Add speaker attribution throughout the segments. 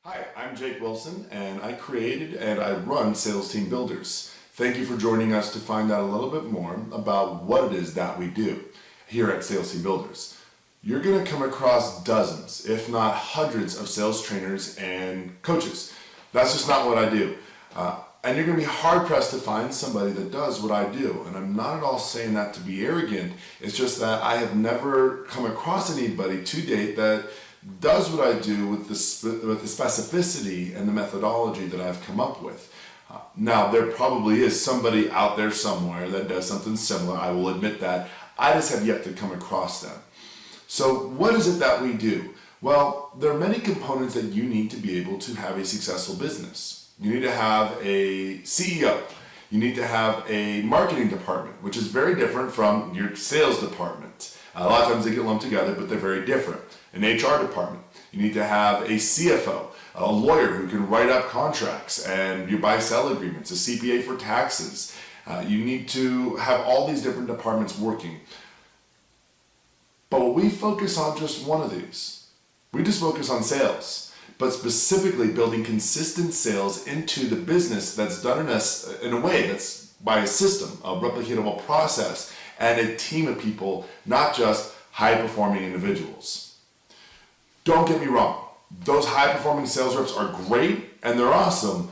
Speaker 1: Hi, I'm Jake Wilson, and I created and I run Sales Team Builders. Thank you for joining us to find out a little bit more about what it is that we do here at Sales Team Builders. You're going to come across dozens, if not hundreds, of sales trainers and coaches. That's just not what I do. And you're going to be hard-pressed to find somebody that does what I do. And I'm not at all saying that to be arrogant. It's just that I have never come across anybody to date that does what I do with the specificity and the methodology that I've come up with. Now, there probably is somebody out there somewhere that does something similar. I will admit that. I just have yet to come across them. So what is it that we do? Well, there are many components that you need to be able to have a successful business. You need to have a CEO. You need to have a marketing department, which is very different from your sales department. A lot of times they get lumped together, but they're very different. An HR department. You need to have a CFO, a lawyer who can write up contracts and you buy-sell agreements, a CPA for taxes. You need to have all these different departments working. But we focus on just one of these. We just focus on sales, but specifically building consistent sales into the business that's done in a way that's by a system, a replicatable process, and a team of people, not just high-performing individuals. Don't get me wrong, those high-performing sales reps are great and they're awesome,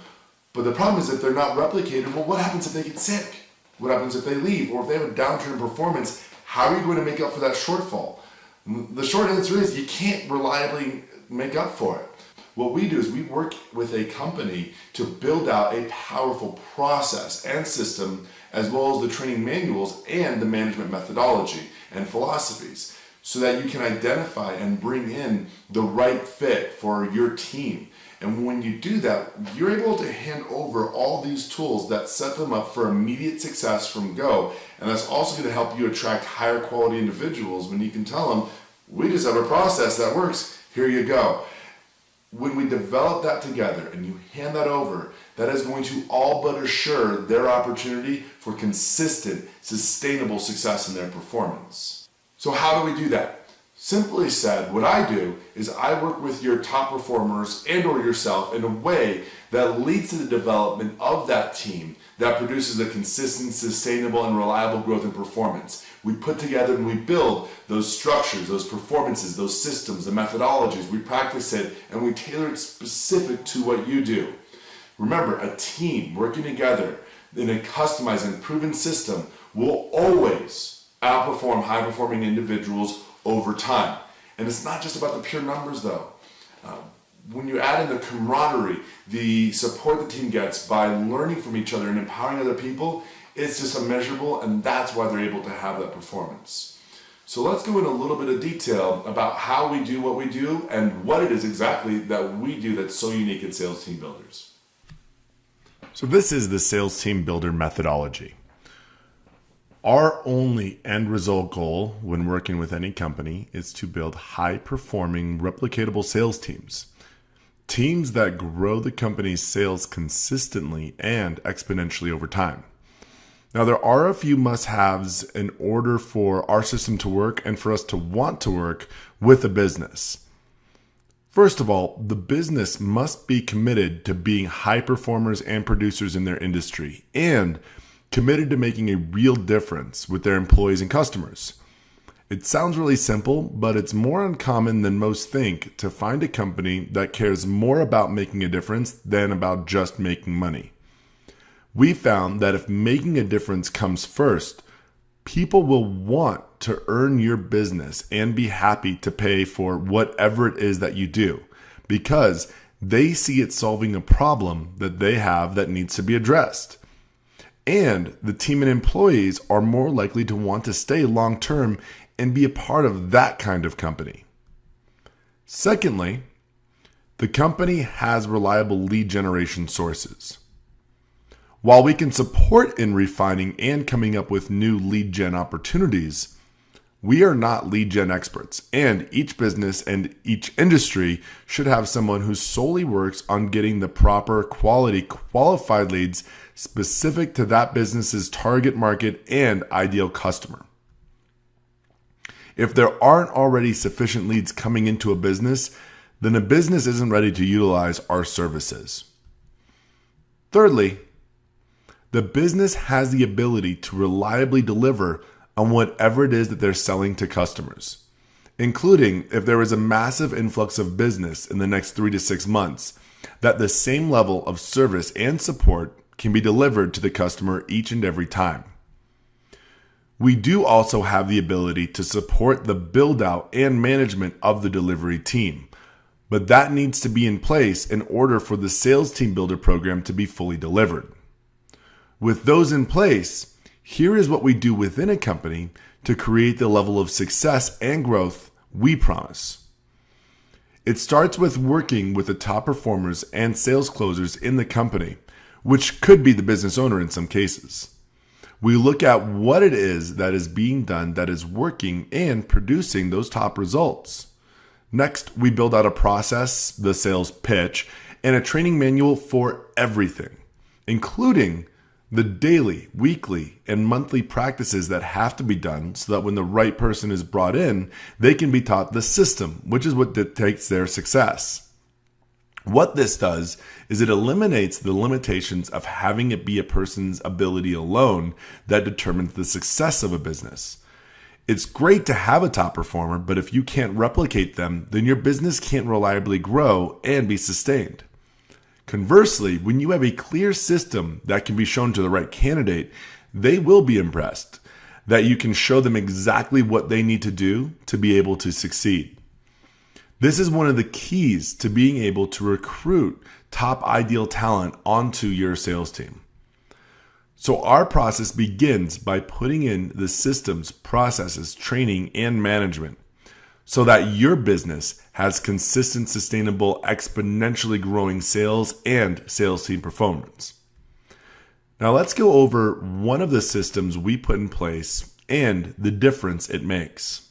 Speaker 1: but the problem is if they're not replicated, well, what happens if they get sick? What happens if they leave? Or if they have a downturn in performance, how are you going to make up for that shortfall? The short answer is you can't reliably make up for it. What we do is we work with a company to build out a powerful process and system, as well as the training manuals and the management methodology and philosophies, so that you can identify and bring in the right fit for your team. And when you do that, you're able to hand over all these tools that set them up for immediate success from go. And that's also going to help you attract higher quality individuals when you can tell them, we just have a process that works, here you go. When we develop that together and you hand that over, that is going to all but assure their opportunity for consistent, sustainable success in their performance. So how do we do that? Simply said, what I do is I work with your top performers and or yourself in a way that leads to the development of that team that produces a consistent, sustainable, and reliable growth and performance. We put together and we build those structures, those performances, those systems, the methodologies. We practice it and we tailor it specific to what you do. Remember, a team working together in a customized and proven system will always outperform high-performing individuals over time. And it's not just about the pure numbers, though. When you add in the camaraderie, the support the team gets by learning from each other and empowering other people, it's just immeasurable, and that's why they're able to have that performance. So let's go into a little bit of detail about how we do what we do and what it is exactly that we do that's so unique in Sales Team Builders. So this is the Sales Team Builder methodology. Our only end result goal when working with any company is to build high-performing, replicatable sales teams. Teams that grow the company's sales consistently and exponentially over time. Now, there are a few must-haves in order for our system to work and for us to want to work with a business. First of all, the business must be committed to being high performers and producers in their industry and committed to making a real difference with their employees and customers. It sounds really simple, but it's more uncommon than most think to find a company that cares more about making a difference than about just making money. We found that if making a difference comes first, people will want to earn your business and be happy to pay for whatever it is that you do, because they see it solving a problem that they have that needs to be addressed. And the team and employees are more likely to want to stay long-term and be a part of that kind of company. Secondly, the company has reliable lead generation sources. While we can support in refining and coming up with new lead gen opportunities, we are not lead gen experts, and each business and each industry should have someone who solely works on getting the proper quality qualified leads specific to that business's target market and ideal customer. If there aren't already sufficient leads coming into a business, then a business isn't ready to utilize our services. Thirdly, the business has the ability to reliably deliver on whatever it is that they're selling to customers, including if there is a massive influx of business in the next 3 to 6 months, that the same level of service and support can be delivered to the customer each and every time. We do also have the ability to support the build out and management of the delivery team, but that needs to be in place in order for the sales team builder program to be fully delivered. With those in place, here is what we do within a company to create the level of success and growth we promise. It starts with working with the top performers and sales closers in the company, which could be the business owner in some cases. We look at what it is that is being done that is working and producing those top results. Next, we build out a process, the sales pitch, and a training manual for everything, including the daily, weekly, and monthly practices that have to be done so that when the right person is brought in, they can be taught the system, which is what dictates their success. What this does is it eliminates the limitations of having it be a person's ability alone that determines the success of a business. It's great to have a top performer, but if you can't replicate them, then your business can't reliably grow and be sustained. Conversely, when you have a clear system that can be shown to the right candidate, they will be impressed that you can show them exactly what they need to do to be able to succeed. This is one of the keys to being able to recruit top ideal talent onto your sales team. So our process begins by putting in the systems, processes, training, and management so that your business has consistent, sustainable, exponentially growing sales and sales team performance. Now let's go over one of the systems we put in place and the difference it makes.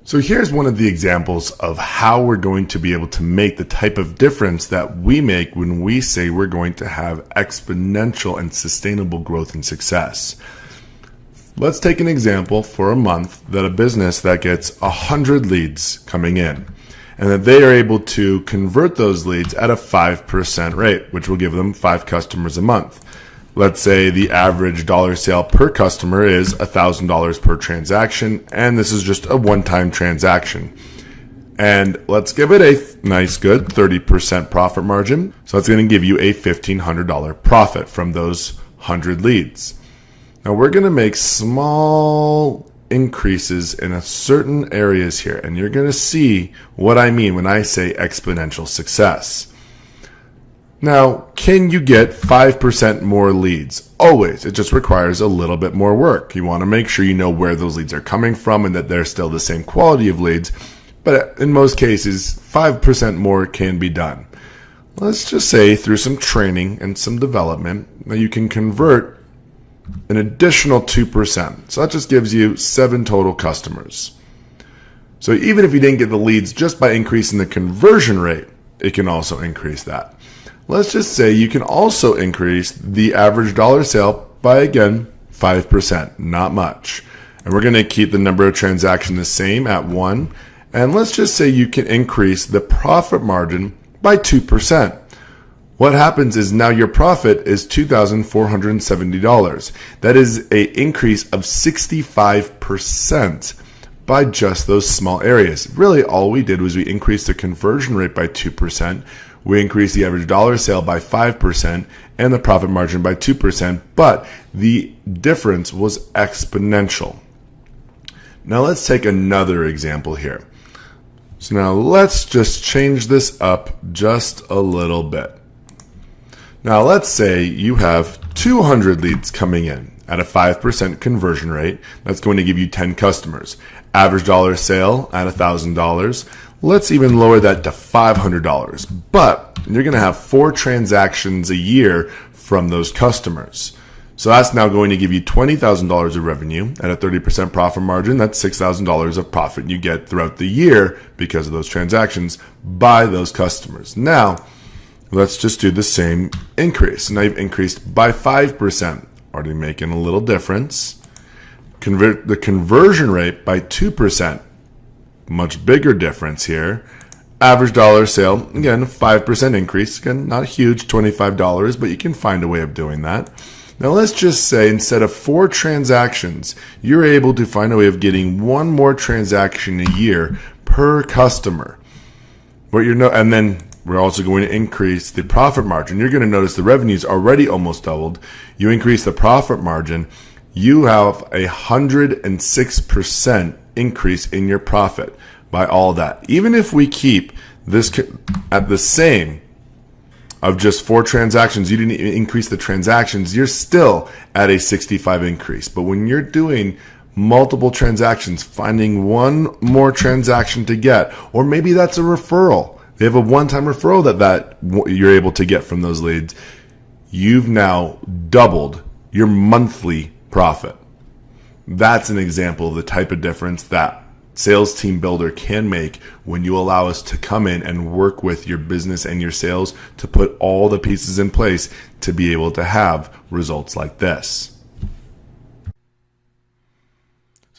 Speaker 1: So here's one of the examples of how we're going to be able to make the type of difference that we make when we say we're going to have exponential and sustainable growth and success. Let's take an example for a month that a business that gets 100 leads coming in and that they are able to convert those leads at a 5% rate, which will give them 5 customers a month. Let's say the average dollar sale per customer is $1,000 per transaction, and this is just a one-time transaction. And let's give it a nice, good 30% profit margin. So it's going to give you a $1,500 profit from those 100 leads. Now we're going to make small increases in certain areas here, and you're going to see what I mean when I say exponential success. Now, can you get 5% more leads? Always. It just requires a little bit more work. You want to make sure you know where those leads are coming from and that they're still the same quality of leads. But in most cases, 5% more can be done. Let's just say through some training and some development that you can convert an additional 2%. So that just gives you 7 total customers. So even if you didn't get the leads just by increasing the conversion rate, it can also increase that. Let's just say you can also increase the average dollar sale by, again, 5%, not much. And we're going to keep the number of transactions the same at 1. And let's just say you can increase the profit margin by 2%. What happens is now your profit is $2,470. That is an increase of 65% by just those small areas. Really, all we did was we increased the conversion rate by 2%. We increased the average dollar sale by 5% and the profit margin by 2%, but the difference was exponential. Now let's take another example here. So now let's just change this up just a little bit. Now let's say you have 200 leads coming in at a 5% conversion rate. That's going to give you 10 customers. Average dollar sale at $1,000. Let's even lower that to $500. But you're going to have 4 transactions a year from those customers. So that's now going to give you $20,000 of revenue at a 30% profit margin. That's $6,000 of profit you get throughout the year because of those transactions by those customers. Now, let's just do the same increase. Now you've increased by 5%, already making a little difference. Convert the conversion rate by 2%. much bigger difference here. Average dollar sale, again, 5% increase. Again, not huge, $25, but you can find a way of doing that. Now let's just say instead of 4 transactions, you're able to find a way of getting 1 more transaction a year per customer. And then we're also going to increase the profit margin. You're going to notice the revenue's already almost doubled. You increase the profit margin, you have 106% increase in your profit by all that. Even if we keep this at the same of just 4 transactions, you didn't even increase the transactions, you're still at a 65 increase. But when you're doing multiple transactions, finding 1 more transaction to get, or maybe that's a referral. They have a one-time referral that you're able to get from those leads. You've now doubled your monthly profit. That's an example of the type of difference that Sales Team Builder can make when you allow us to come in and work with your business and your sales to put all the pieces in place to be able to have results like this.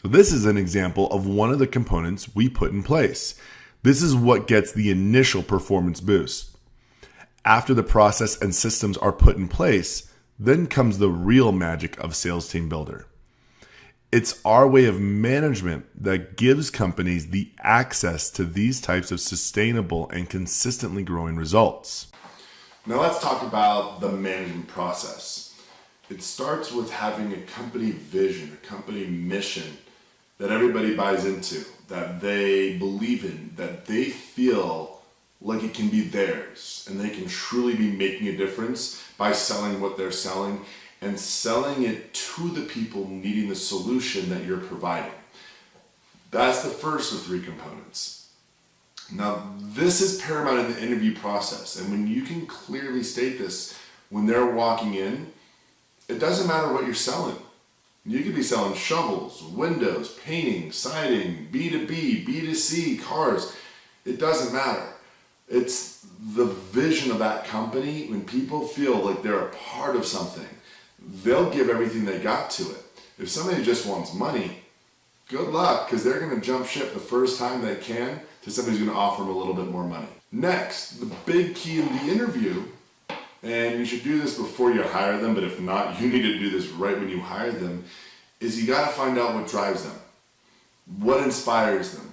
Speaker 1: So this is an example of one of the components we put in place. This is what gets the initial performance boost. After the process and systems are put in place, then comes the real magic of Sales Team Builder. It's our way of management that gives companies the access to these types of sustainable and consistently growing results. Now let's talk about the management process. It starts with having a company vision, a company mission that everybody buys into, that they believe in, that they feel like it can be theirs and they can truly be making a difference by selling what they're selling and selling it to the people needing the solution that you're providing. That's the first of 3 components. Now, this is paramount in the interview process, and when you can clearly state this when they're walking in, it doesn't matter what you're selling. You could be selling shovels, windows, painting, siding, B2B, B2C, cars. It doesn't matter. It's the vision of that company. When people feel like they're a part of something, they'll give everything they got to it. If somebody just wants money, good luck, because they're going to jump ship the first time they can to somebody's going to offer them a little bit more money. Next, the big key in the interview, and you should do this before you hire them, but if not, you need to do this right when you hire them, is you got to find out what drives them. What inspires them?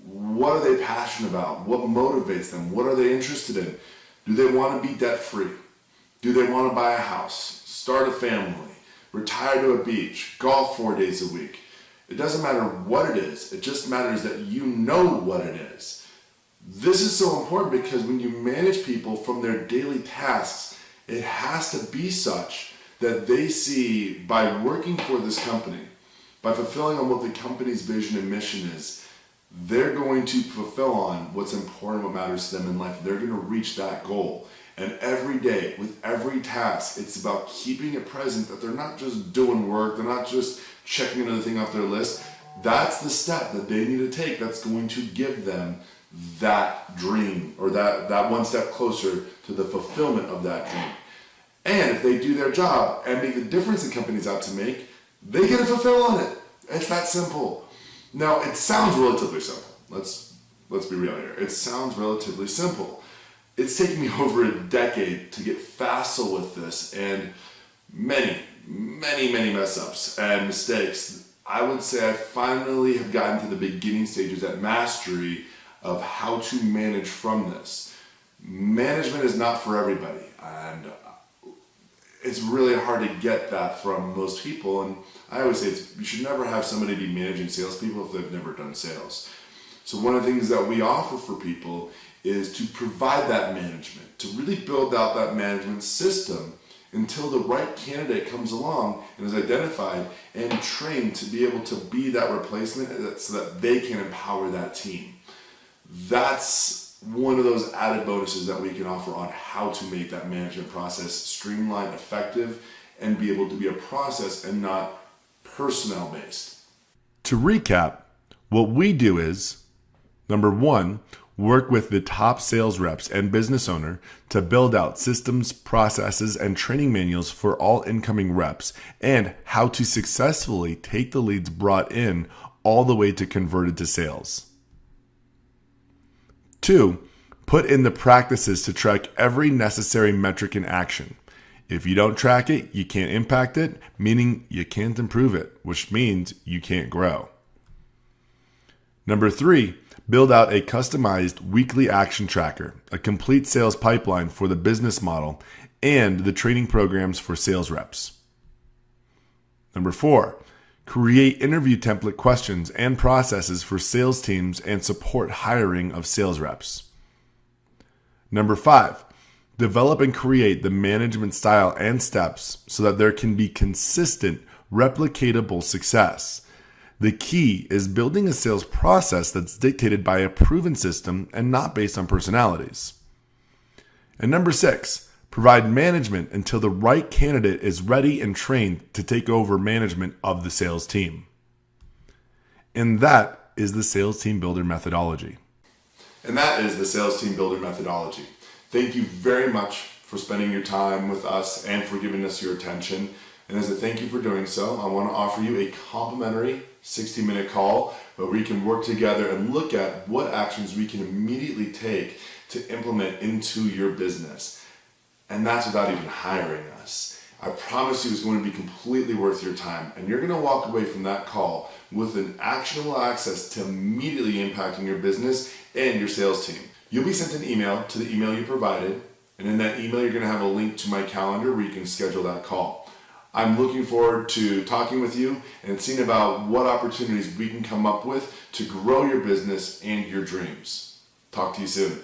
Speaker 1: What are they passionate about? What motivates them? What are they interested in? Do they want to be debt-free? Do they want to buy a house, start a family, retire to a beach, golf 4 days a week? It doesn't matter what it is. It just matters that you know what it is. This is so important because when you manage people from their daily tasks, it has to be such that they see by working for this company, by fulfilling on what the company's vision and mission is, they're going to fulfill on what's important, what matters to them in life. They're going to reach that goal. And every day, with every task, it's about keeping it present that they're not just doing work, they're not just checking another thing off their list. That's the step that they need to take that's going to give them that dream, or that one step closer to the fulfillment of that dream. And if they do their job and make the difference the company's out to make, they get to fulfill on it. It's that simple. Now, it sounds relatively simple. Let's be real here. It sounds relatively simple. It's taken me over a decade to get facile with this, and many mess ups and mistakes. I would say I finally have gotten to the beginning stages at mastery of how to manage from this. Management is not for everybody, and it's really hard to get that from most people. And I always say you should never have somebody be managing salespeople if they've never done sales. So one of the things that we offer for people is to provide that management, to really build out that management system until the right candidate comes along and is identified and trained to be able to be that replacement so that they can empower that team. That's one of those added bonuses that we can offer on how to make that management process streamlined, effective, and be able to be a process and not personnel based. To recap, what we do is, number 1, work with the top sales reps and business owner to build out systems, processes, and training manuals for all incoming reps and how to successfully take the leads brought in all the way to converted to sales. 2, put in the practices to track every necessary metric in action. If you don't track it, you can't impact it, meaning you can't improve it, which means you can't grow. Number 3, build out a customized weekly action tracker, a complete sales pipeline for the business model, and the training programs for sales reps. Number 4, create interview template questions and processes for sales teams and support hiring of sales reps. Number 5, develop and create the management style and steps so that there can be consistent, replicatable success. The key is building a sales process that's dictated by a proven system and not based on personalities. And number 6, provide management until the right candidate is ready and trained to take over management of the sales team. And that is the Sales Team Builder methodology. And that is the Sales Team Builder methodology. Thank you very much for spending your time with us and for giving us your attention. And as a thank you for doing so, I want to offer you a complimentary 60-minute call where we can work together and look at what actions we can immediately take to implement into your business. And that's without even hiring us. I promise you it's going to be completely worth your time. And you're going to walk away from that call with an actionable access to immediately impacting your business and your sales team. You'll be sent an email to the email you provided. And in that email, you're going to have a link to my calendar where you can schedule that call. I'm looking forward to talking with you and seeing about what opportunities we can come up with to grow your business and your dreams. Talk to you soon.